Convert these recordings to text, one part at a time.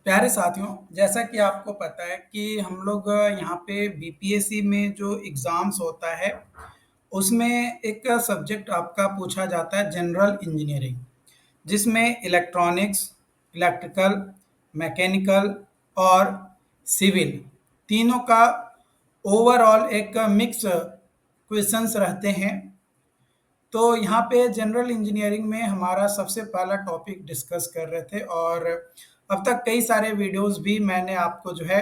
प्यारे साथियों, जैसा कि आपको पता है कि हम लोग यहाँ पे बीपीएससी में जो एग्ज़ाम्स होता है, उसमें एक सब्जेक्ट आपका पूछा जाता है जनरल इंजीनियरिंग, जिसमें इलेक्ट्रॉनिक्स, इलेक्ट्रिकल, मैकेनिकल और सिविल तीनों का ओवरऑल एक मिक्स क्वेश्चंस रहते हैं। तो यहाँ पे जनरल इंजीनियरिंग में हमारा सबसे पहला टॉपिक डिस्कस कर रहे थे और अब तक कई सारे वीडियोस भी मैंने आपको जो है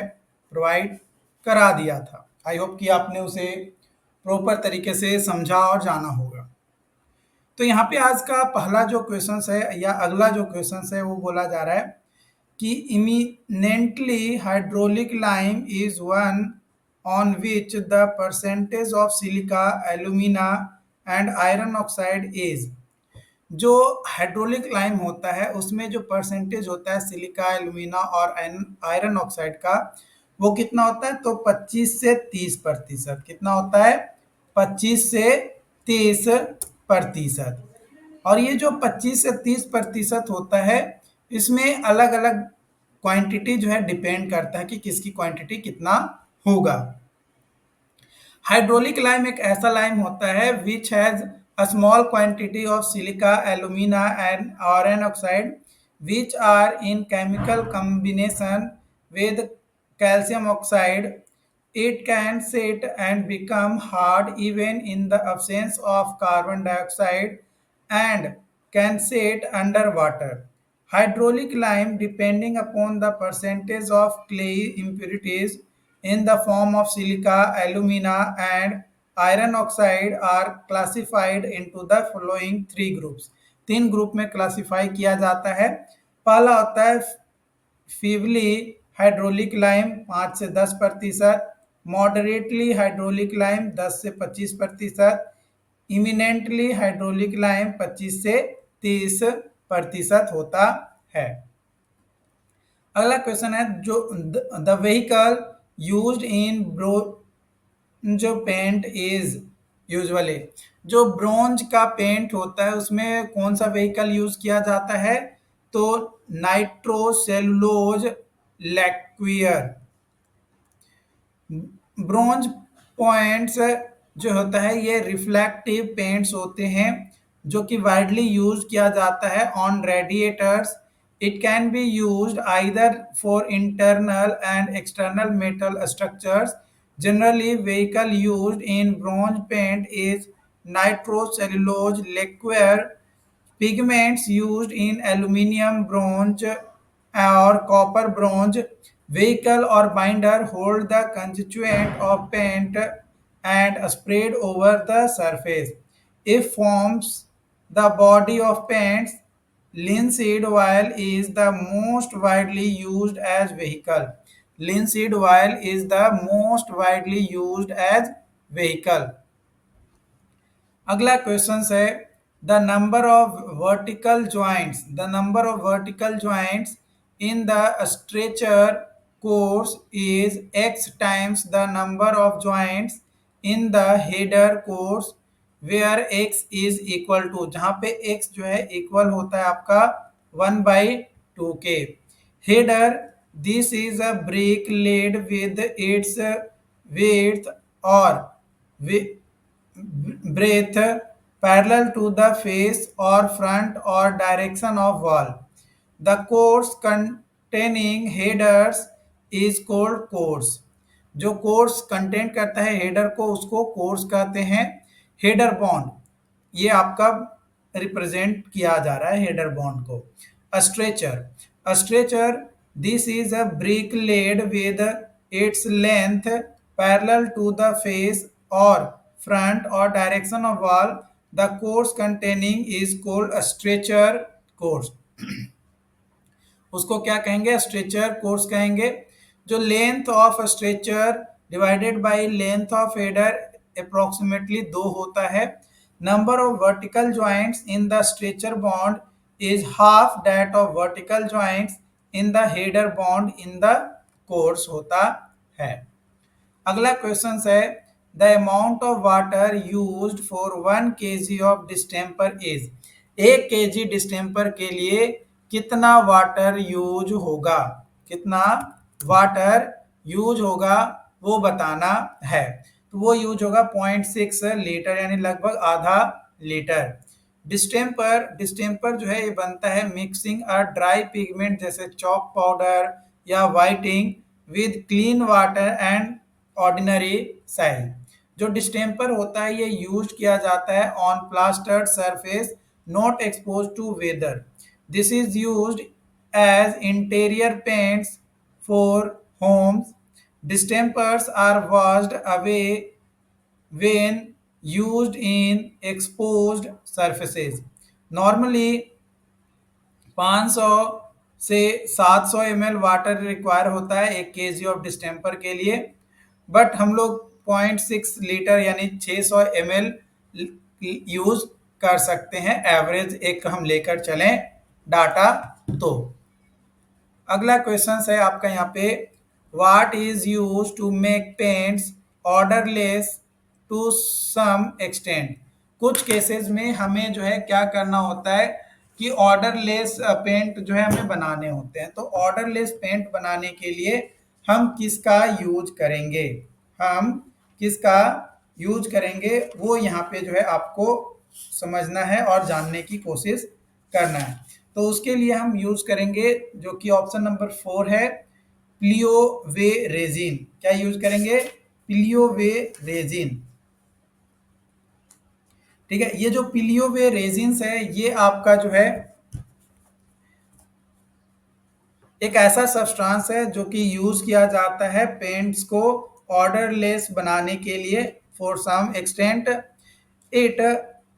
प्रोवाइड करा दिया था। आई होप कि आपने उसे प्रॉपर तरीके से समझा और जाना होगा। तो यहाँ पे आज का पहला जो क्वेश्चन है या अगला जो क्वेश्चन है वो बोला जा रहा है कि eminently hydraulic lime is one on which the percentage of silica, alumina and iron oxide is। जो हाइड्रोलिक लाइम होता है उसमें जो परसेंटेज होता है सिलिका, एल्यूमिना और आयरन ऑक्साइड का, वो कितना होता है? तो 25 से 30%। कितना होता है? 25 से 30%। और ये जो 25 से 30% होता है, इसमें अलग अलग क्वांटिटी जो है डिपेंड करता है कि किसकी क्वांटिटी कितना होगा। हाइड्रोलिक लाइम एक ऐसा लाइम होता है which has a small quantity of silica, alumina and iron oxide which are in chemical combination with calcium oxide. It can sit and become hard even in the absence of carbon dioxide and can sit underwater. Hydraulic lime, depending upon the percentage of clay impurities in the form of silica, alumina, and iron oxide, are classified into the following three groups। तीन group में classify किया जाता है। पहला होता है फीवली hydraulic lime 5 से 10%, moderately hydraulic lime 10 से 25%, इमिनेंटली हाइड्रोलिक लाइम 25 से 30% होता है। अगला क्वेश्चन है जो the vehicle used in bronze paint is usually, जो ब्रोंज का पेंट होता है उसमें कौन सा व्हीकल यूज किया जाता है? तो नाइट्रोसेलुलोज लैक्वियर। ब्रोंज पॉइंट्स जो होता है ये रिफ्लेक्टिव पेंट्स होते हैं जो कि वाइडली यूज किया जाता है on radiators. It can be used either for internal and external metal structures. Generally vehicle used in bronze paint is nitrocellulose liquid. Pigments used in aluminum, bronze or copper bronze vehicle or binder hold the constituent of paint and sprayed over the surface. If forms the body of paints, linseed oil is the most widely used as vehicle। Linseed oil is the most widely used as vehicle। अगला question है the number of vertical joints in the stretcher course is X times the number of joints in the header course where X is equal to, जहाँ पे x जो है equal होता है आपका 1/2 के। Header, this is a brick laid with its width or breadth parallel to the face or front or direction of wall। The course containing headers is called course। जो course content करता है header को उसको course कहते हैं। Header bond ये आपका represent किया जा रहा है हेडर बॉन्ड को। Stretcher, this is a brick laid with its length parallel to the face और front or direction of wall। The course containing is called a stretcher course। उसको क्या कहेंगे? स्ट्रेचर कोर्स कहेंगे। जो length of stretcher divided by length of header approximately 2 होता है। Number of vertical joints in the stretcher bond is half that of vertical joints in the header bond in the course होता है। अगला question है the amount of water used for 1 kg of distemper is. 1 kg distemper के लिए कितना water use होगा? कितना water use होगा वो बताना है। तो वो यूज होगा 0.6 लीटर यानी लगभग आधा लीटर। डिस्टेम्पर जो है ये बनता है मिक्सिंग अ ड्राई पिगमेंट जैसे चॉक पाउडर या whiting with clean water and ordinary size. जो डिस्टेम्पर होता है ये यूज किया जाता है on plastered surface not expose to weather. This is used as interior paints for homes. Distempers are washed away when used in exposed surfaces. Normally 500 से 700 ml water require होता है 1 kg ऑफ डिस्टेम्पर के लिए, but हम लोग 0.6 litre यानी 600 ml use कर सकते हैं एवरेज एक हम लेकर चलें डाटा। तो अगला क्वेश्चन है आपका यहाँ पे what is use to make paints odourless to some extent. कुछ केसेस में हमें जो है क्या करना होता है कि ऑर्डरलेस पेंट जो है हमें बनाने होते हैं। तो ऑर्डरलेस पेंट बनाने के लिए हम किसका यूज करेंगे, हम किसका यूज करेंगे वो यहाँ पे जो है आपको समझना है और जानने की कोशिश करना है। तो उसके लिए हम यूज करेंगे जो कि ऑप्शन नंबर 4 है प्लियो वे रेजिन। क्या यूज करेंगे, प्लियो वे रेजिन। ठीक है, ये जो प्लियो वे रेजिन है ये आपका जो है एक ऐसा सब्सटेंस है जो कि यूज किया जाता है पेंट्स को ऑर्डरलेस बनाने के लिए for some extent. It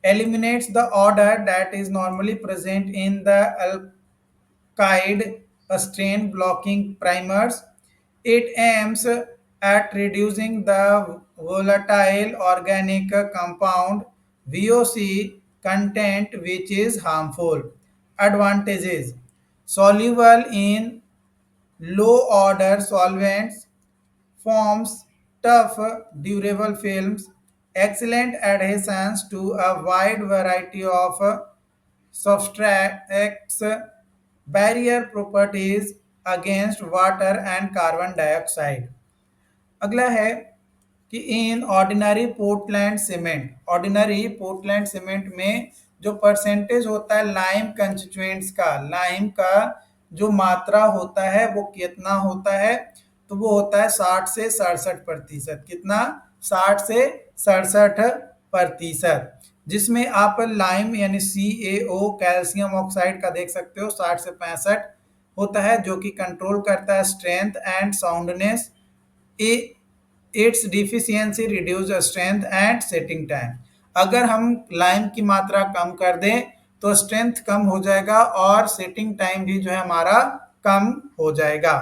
eliminates the odor that is normally present in the alkyd stain blocking primers. It aims at reducing the volatile organic compound VOC content which is harmful. Advantages: soluble in low order solvents, forms tough, durable films, excellent adhesion to a wide variety of substrates, barrier properties against water and carbon dioxide. अगला है कि in ordinary Portland cement में जो percentage होता है lime constituents का, lime का जो मात्रा होता है वो कितना होता है, तो वो होता है 60 से 67%। कितना, 60 से 67%। जिसमें आप लाइम यानी CaO कैल्शियम ऑक्साइड का देख सकते हो 60 से 65 होता है जो कि कंट्रोल करता है strength and soundness. It's deficiency reduce strength and setting time. अगर हम लाइम की मात्रा कम कर दें तो स्ट्रेंथ कम हो जाएगा और सेटिंग टाइम भी जो है हमारा कम हो जाएगा।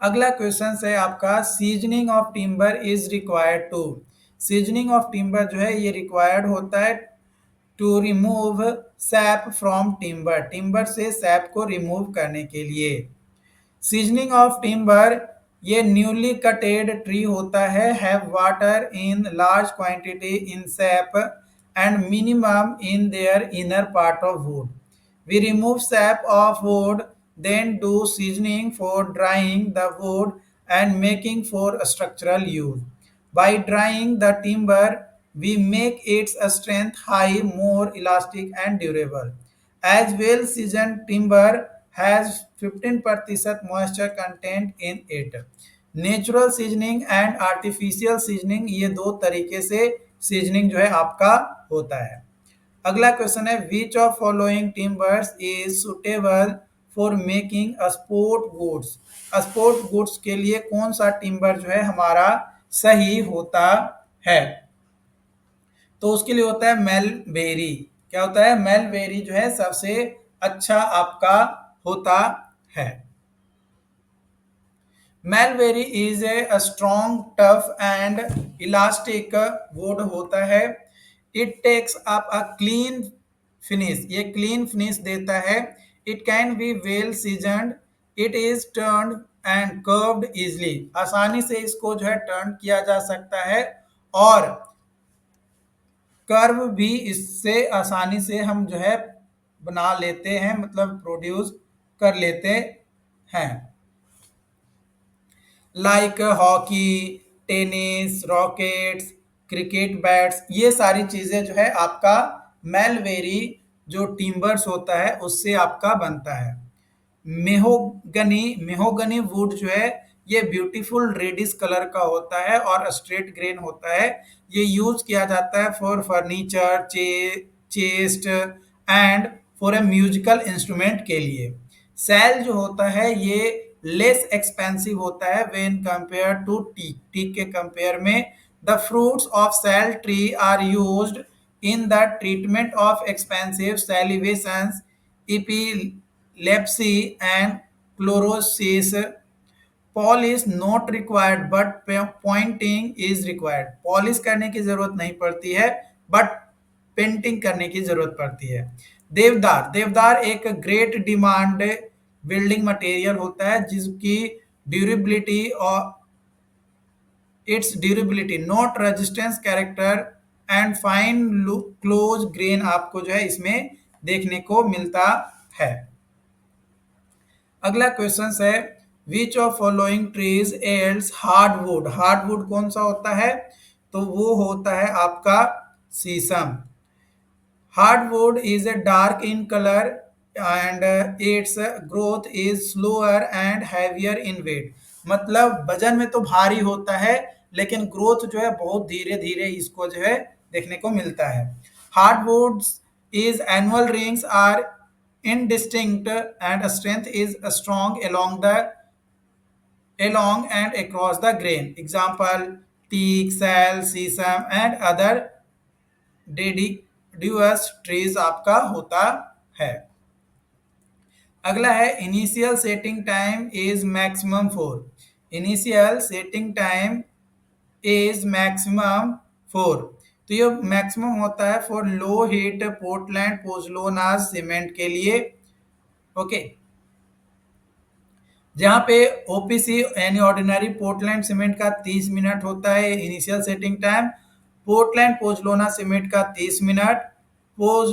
अगला क्वेश्चन है आपका seasoning of timber is required to. Seasoning of timber जो है ये रिक्वायर्ड होता है to remove sap from timber, timber से सैप को रिमूव करने के लिए। सीजनिंग ऑफ टिम्बर ये न्यूली कटेड ट्री होता है, have water in large quantity in sap and minimum in their inner part of wood. We remove sap of wood then do seasoning for drying the wood and making for structural use. By drying the timber, we make its strength high, more elastic and durable. As well seasoned timber has 15% moisture content in it. Natural seasoning and artificial seasoning ये दो तरीके से seasoning जो है आपका होता है। अगला क्वेश्चन है which of following timbers is suitable for making sport goods. Sport goods के लिए कौन सा टिम्बर जो है हमारा सही होता है, तो उसके लिए होता है मेलबेरी। क्या होता है, मेलबेरी जो है सबसे अच्छा आपका होता है। Mulberry is a strong tough and elastic wood होता है। It takes up a clean finish, ये क्लीन फिनिश देता है। It can be well seasoned, it is turn and curved easily, आसानी से इसको जो है टर्न किया जा सकता है और कर्व भी इससे आसानी से हम जो है बना लेते हैं, मतलब प्रोड्यूस कर लेते हैं, like hockey, tennis rockets, cricket bats, ये सारी चीजें जो है आपका मेलवेरी जो टिम्बर्स होता है उससे आपका बनता है। मेहोगनी मेहोगनी वुड जो है ये ब्यूटीफुल रेडिश कलर का होता है और स्ट्रेट ग्रेन होता है। ये यूज किया जाता है for furniture, chest and for a musical instrument के लिए। सेल जो होता है ये लेस एक्सपेंसिव होता है when compare to teak. Teak के कंपेयर में the fruits of sal tree are used in the treatment of expensive salivations, epilepsy, and chlorosis. Polish not required but pointing is required. Polish करने की जरूरत नहीं पड़ती है बट पेंटिंग करने की जरूरत पड़ती है। देवदार, देवदार एक ग्रेट डिमांड बिल्डिंग मटेरियल होता है जिसकी ड्यूरेबिलिटी और it's durability, not resistance character and fine close grain आपको जो है इसमें देखने को मिलता है। अगला क्वेश्चन है which of following trees yields hardwood. Hardwood कौन सा होता है? तो वो होता है आपका शीशम। Hardwood is a dark in color and its growth is slower and heavier in weight। मतलब वजन में तो भारी होता है लेकिन ग्रोथ जो है बहुत धीरे धीरे इसको जो है देखने को मिलता है। Hardwoods is annual rings are indistinct and strength is strong along and across the grain। Example teak, sal, sesame and other deciduous trees आपका होता है। अगला है initial setting time is maximum four. Initial setting time is maximum four. तो ये maximum होता है for low heat Portland pozzolana cement के लिए। ओके, जहां पे ओपीसी यानी ऑर्डिनरी पोर्टलैंड सीमेंट का 30 मिनट होता है initial setting time. Portland pozzolana cement का 30 मिनट। पोज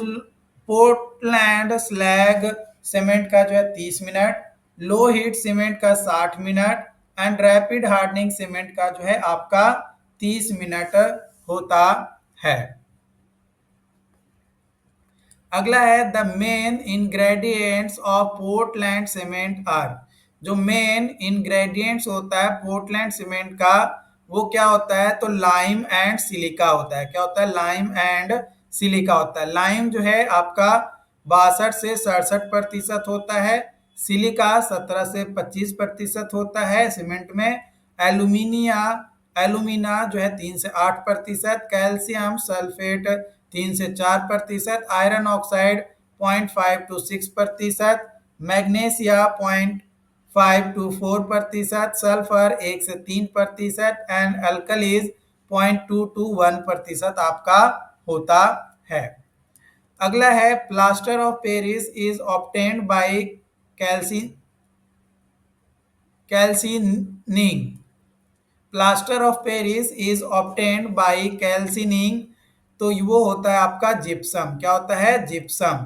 पोर्टलैंड स्लैग सीमेंट का जो है 30 मिनट। लो हीट सीमेंट का 60 minute and rapid hardening cement का जो है आपका 30 मिनट होता है। अगला है the main ingredients of Portland cement are. जो मेन इंग्रेडिएंट्स होता है पोर्टलैंड सीमेंट का वो क्या होता है? तो लाइम एंड सिलिका होता है। क्या होता है? लाइम एंड सिलिका होता है। लाइम जो है आपका 62 से 67% होता है। सिलिका 17 से 25% होता है सीमेंट में। एल्यूमिनिया एल्यूमिना जो है 3 से 8%। कैल्शियम सल्फेट 3 से 4%। Iron oxide 0.5 to 6%। Magnesia 0.5 to 4%। Sulphur 1 से 3% एंड अल्कलीज 0.2 to 1% आपका होता है। अगला है plaster of Paris is obtained by calcining. Plaster of Paris is obtained by calcining. तो वो होता है आपका जिप्सम। क्या होता है? Gypsum.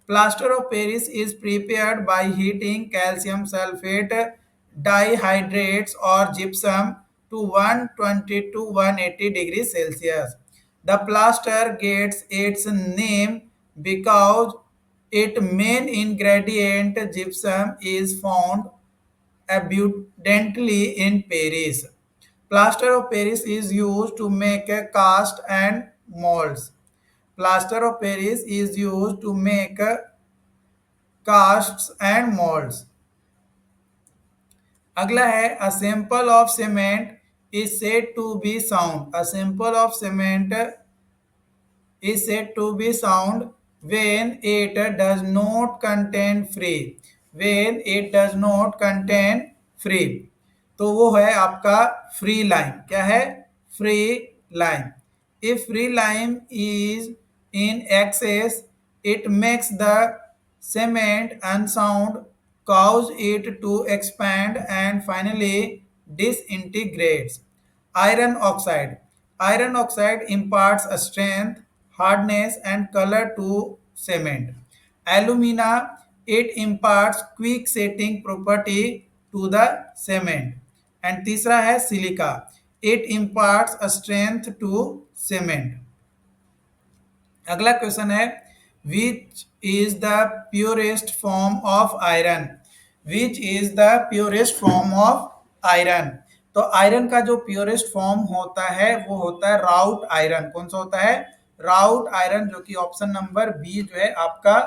Plaster of Paris is prepared by heating calcium sulphate dihydrates और gypsum to 120 to 180 degrees Celsius. The plaster gets its name because its main ingredient gypsum is found abundantly in Paris. Plaster of Paris is used to make a cast and molds. Plaster of Paris is used to make casts and molds. अगला है a sample of cement is said to be sound. A sample of cement is said to be sound when it does not contain free। when it does not contain free। तो वो है आपका free lime. क्या है? Free lime. If free lime is in excess it makes the cement unsound, cause it to expand and finally disintegrates। Iron oxide, iron oxide imparts strength, hardness and color to cement। Alumina it imparts quick setting property to the cement. And तीसरा है silica, it imparts strength to cement. अगला question है which is the purest form of iron, which is the purest form of iron. तो iron का जो purest form होता है वो होता है राउट आयरन। कौन सा होता है? राउट आयरन, जो कि ऑप्शन नंबर बी जो है आपका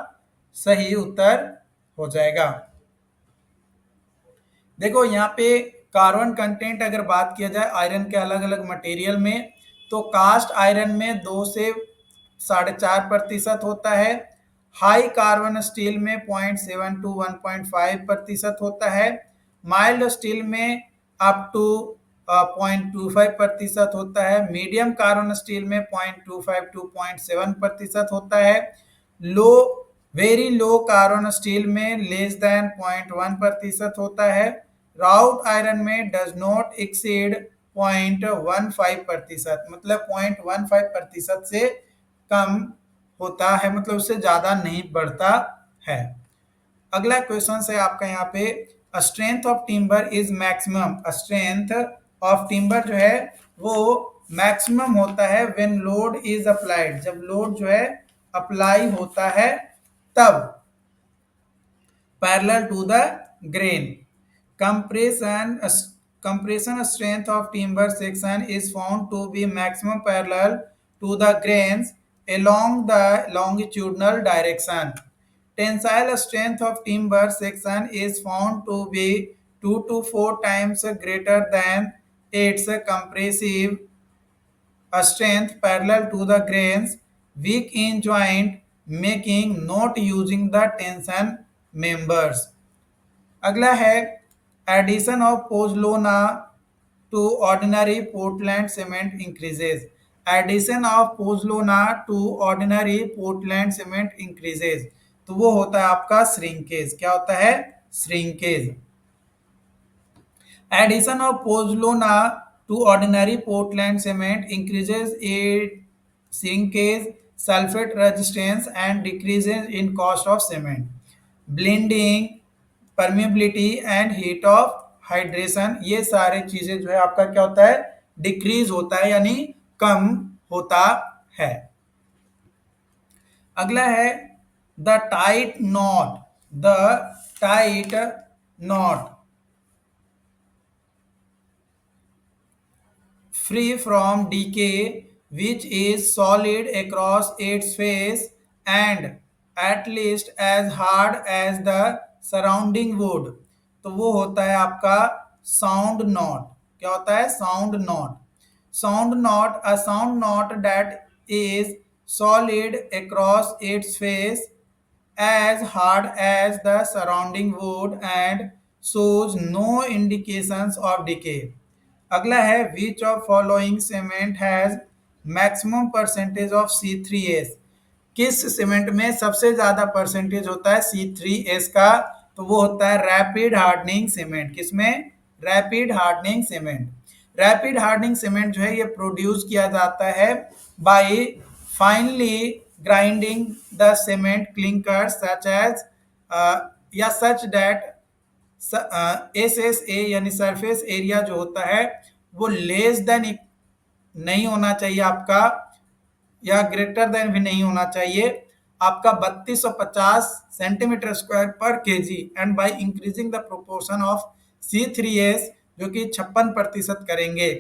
सही उत्तर हो जाएगा। देखो यहाँ पे कार्बन कंटेंट अगर बात किया जाए आयरन के अलग अलग मटेरियल में, तो कास्ट आयरन में 2 से 4.5% होता है, हाई कार्बन स्टील में 0.7 to 1.5% होता है, माइल्ड स्टील में अप टू 0.25% होता है, मीडियम कार्बन स्टील में 0.25 to 0.7% होता है, लो वेरी लो कार्बन स्टील में लेस देन 0.1% होता है, राउट आयरन में डज नॉट एक्सीड 0.15%, मतलब 0.15% से कम होता है, मतलब उससे ज्यादा नहीं बढ़ता है। अगला क्वेश्चन है आपका यहाँ पे strength of timber is maximum, strength of timber जो है वो मैक्सिमम होता है व्हेन लोड इज अप्लाइड, जब लोड जो है अप्लाई होता है तब, parallel to the grain. Compression compression strength of timber section is found to be maximum parallel to the grains along the longitudinal direction. Tensile strength of timber section is found to be 2 to 4 times greater than its compressive strength parallel to the grains, weak in joint making not using the tension members। अगला है addition of pozzolana to ordinary Portland cement increases, addition of pozzolana to ordinary Portland cement increases, तो वो होता है आपका shrinkage. क्या होता है? Shrinkage. Addition of pozzolana to ordinary Portland cement increases it shrinkage, sulphate resistance and decreases in cost of cement, blending, permeability and heat of hydration, ये सारे चीजें जो है आपका क्या होता है? डिक्रीज होता है, यानी कम होता है। अगला है the tight not, the tight not free from decay which is solid across its face and at least as hard as the surrounding wood, तो वो होता है आपका साउंड नॉट। क्या होता है? Sound not. Sound not, a sound not that is solid across its face as hard as the surrounding wood and shows no indications of decay। अगला है which of following cement has maximum percentage of C3S, किस cement में सबसे ज्यादा percentage होता है C3S का? तो वो होता है रैपिड हार्डनिंग सीमेंट। किसमें? Rapid hardening cement. Rapid hardening cement जो है ये प्रोड्यूस किया जाता है by finally grinding the cement clinker such as या सच दैट SSA यानी सरफेस एरिया जो होता है वो लेस देन नहीं होना चाहिए आपका, या ग्रेटर देन भी नहीं होना चाहिए आपका 3250 सेंटीमीटर स्क्वायर पर KG, and by increasing the proportion of C3S जो कि 56% करेंगे।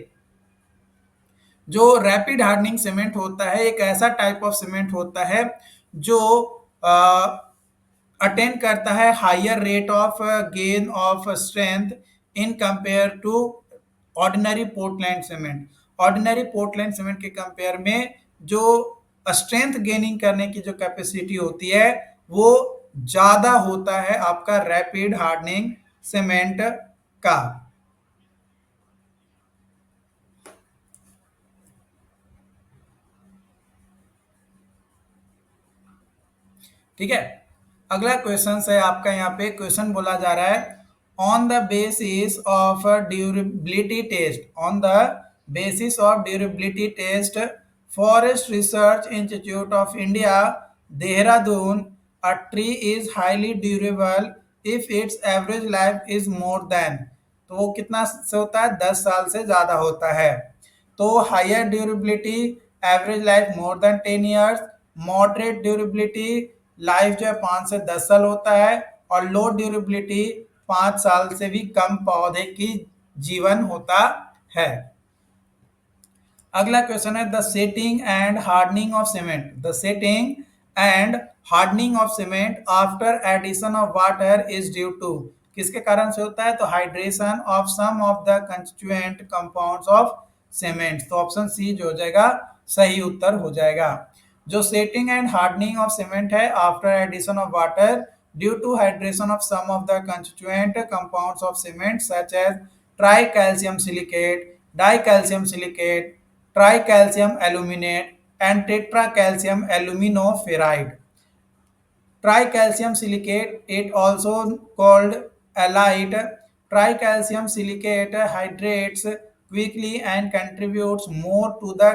जो रैपिड हार्डनिंग सीमेंट होता है एक ऐसा टाइप ऑफ सीमेंट होता है जो अटेंड करता है higher rate of gain of strength in compare to ordinary Portland cement. Ordinary Portland cement के कंपेयर में जो स्ट्रेंथ गेनिंग करने की जो कैपेसिटी होती है वो ज्यादा होता है आपका रैपिड हार्डनिंग सीमेंट का। ठीक है, अगला क्वेश्चन है आपका, यहाँ पे क्वेश्चन बोला जा रहा है on the basis of durability test, on the basis of durability test forest research institute of India Dehradun A tree is highly durable if its average life is more than, तो वो कितना से होता है, 10 साल से ज्यादा होता है। तो higher durability, average life more than 10 years, moderate durability, life जो है 5 से 10 साल होता है, और लो ड्यूरेबिलिटी 5 साल से भी कम पौधे की जीवन होता है। अगला क्वेश्चन है the setting and hardening of cement. The setting and hardening of cement after addition of water is due to, किसके कारण से होता है, तो hydration of some of the constituent compounds of cement. तो ऑप्शन सी जो हो जाएगा सही उत्तर हो जाएगा। जो setting and hardening of cement है after addition of water due to hydration of some of the constituent compounds of cement such as tricalcium silicate, dicalcium silicate, tricalcium aluminate and tetracalcium aluminoferrite. Tricalcium silicate, it also called alite. Tricalcium silicate hydrates quickly and contributes more to the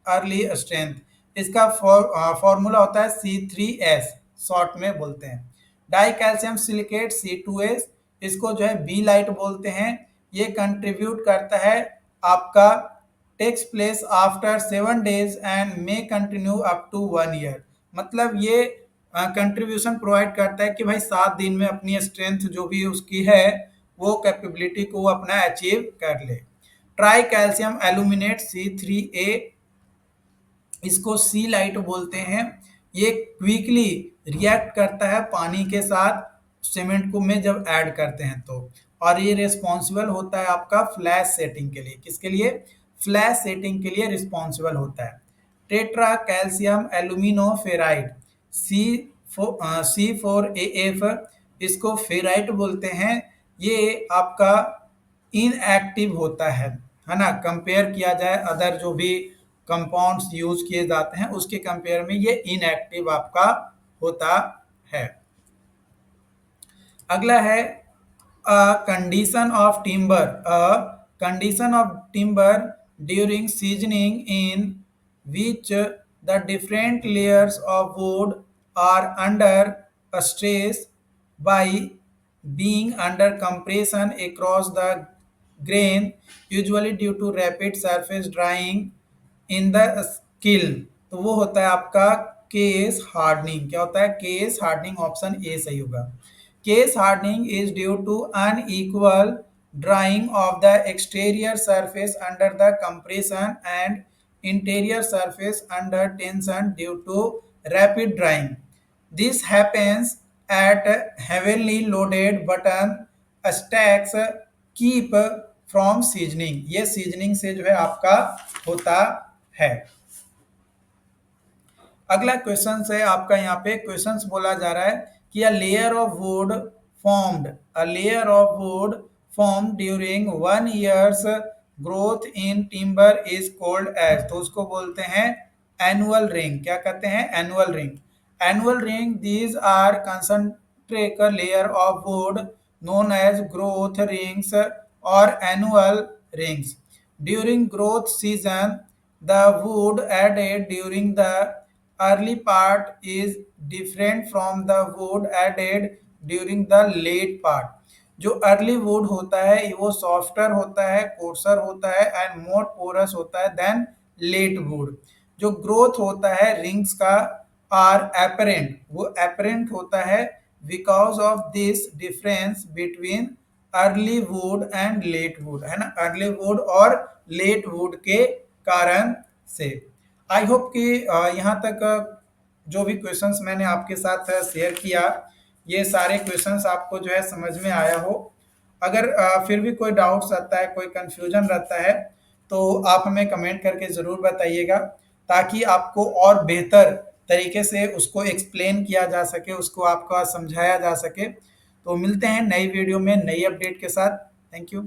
early strength. इसका formula होता है C3S, short में बोलते हैं। Die calcium silicate C2S, इसको जो है B light बोलते हैं। ये कंट्रीब्यूट करता है आपका, takes place after 7 days and may continue up to 1 year। मतलब ये कंट्रीब्यूशन प्रोवाइड करता है कि भाई 7 दिन में अपनी स्ट्रेंथ जो भी उसकी है वो कैपेबिलिटी को अपना अचीव कर ले। ट्राई कैल्शियम एल्यूमिनेट C3A, इसको सी लाइट बोलते हैं। ये क्विकली रिएक्ट करता है पानी के साथ सीमेंट को में जब ऐड करते हैं तो, और ये रिस्पॉन्सिबल होता है आपका फ्लैश सेटिंग के लिए। किसके लिए, फ्लैश सेटिंग के लिए रिस्पॉन्सिबल होता है। टेट्रा कैल्शियम एल्यूमिनोफेराइड C4AF, इसको फेराइट बोलते हैं। ये आपका इनएक्टिव होता है ना, कंपेयर किया जाए अदर जो भी कंपाउंड्स यूज किए जाते हैं उसके कंपेयर में ये इनएक्टिव आपका होता है। अगला है condition of timber. Condition of timber during seasoning in which the different layers of wood are under stress by being under compression across the grain, usually due to rapid surface drying in the kiln। तो वो होता है आपका case hardening. क्या होता है, case hardening, option A सही होगा। Case hardening is due to unequal drying of the exterior surface under the compression and interior surface under tension due to rapid drying। This happens at heavily loaded button stacks keep from seasoning। ये seasoning से जो है आपका होता है। अगला question है आपका, यहाँ पे क्वेश्चन बोला जा रहा है कि a layer of wood formed, a layer of wood form during 1 year's growth in timber is called as. तो उसको बोलते हैं एनुअल रिंग। क्या कहते हैं, annual ring. Annual ring, these are concentric layer of wood known as growth rings or annual rings। During growth season, the wood added during the early part is different from the wood added during the late part। जो early would होता है वो softer होता है, courser होता है and more porous होता है देन लेट वुड। जो ग्रोथ होता है रिंग्स का आर एपरेंट, वो एपरेंट होता है because of this difference between early wood and late wood, है ना, अर्ली वुड और लेट वुड के कारण से। आई होप कि यहाँ तक जो भी क्वेश्चंस मैंने आपके साथ शेयर किया, ये सारे क्वेश्चंस आपको जो है समझ में आया हो। अगर फिर भी कोई डाउट्स आता है, कोई कंफ्यूजन रहता है, तो आप हमें कमेंट करके ज़रूर बताइएगा, ताकि आपको और बेहतर तरीके से उसको एक्सप्लेन किया जा सके, उसको आपका समझाया जा सके। तो मिलते हैं नई वीडियो में नई अपडेट के साथ। Thank you.